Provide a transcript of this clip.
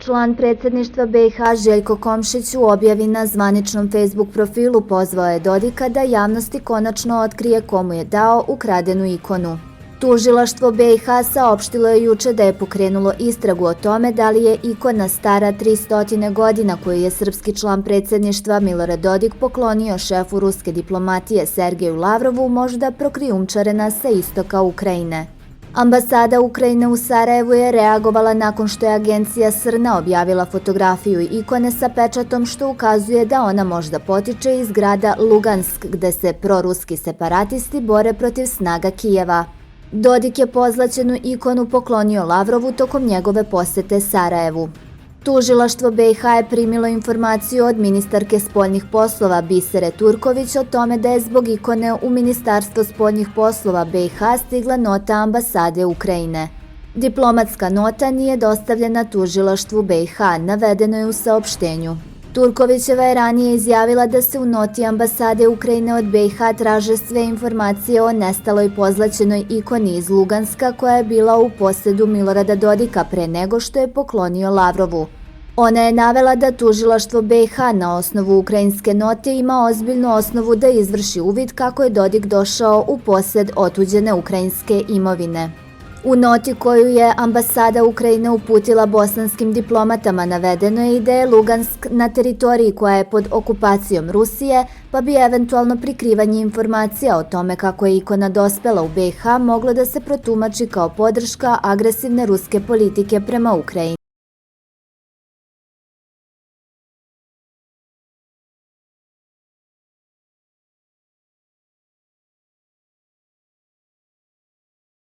Član predsjedništva BiH Željko Komšić u objavi na zvaničnom Facebook profilu pozvao je Dodika da javnosti konačno otkrije komu je dao ukradenu ikonu. Tužilaštvo BiH saopštilo je juče da je pokrenulo istragu o tome da li je ikona stara 300 godina koju je srpski član predsjedništva Milorad Dodik poklonio šefu ruske diplomatije Sergeju Lavrovu možda prokrijumčarena sa istoka Ukrajine. Ambasada Ukrajine u Sarajevu je reagovala nakon što je agencija Srna objavila fotografiju ikone sa pečatom što ukazuje da ona možda potiče iz grada Lugansk gde se proruski separatisti bore protiv snaga Kijeva. Dodik je pozlaćenu ikonu poklonio Lavrovu tokom njegove posete Sarajevu. Tužilaštvo BiH je primilo informaciju od ministarke spoljnih poslova Bisere Turković o tome da je zbog ikone u Ministarstvo spoljnih poslova BiH stigla nota ambasade Ukrajine. Diplomatska nota nije dostavljena tužilaštvu BiH, navedeno je u saopštenju. Turkovićeva je ranije izjavila da se u noti ambasade Ukrajine od BiH traže sve informacije o nestaloj pozlaćenoj ikoni iz Luganska koja je bila u posedu Milorada Dodika pre nego što je poklonio Lavrovu. Ona je navela da tužilaštvo BiH na osnovu ukrajinske note ima ozbiljnu osnovu da izvrši uvid kako je Dodik došao u posed otuđene ukrajinske imovine. U noti koju je ambasada Ukrajine uputila bosanskim diplomatama navedeno je i da je Lugansk na teritoriji koja je pod okupacijom Rusije, pa bi eventualno prikrivanje informacija o tome kako je ikona dospela u BiH moglo da se protumači kao podrška agresivne ruske politike prema Ukrajini.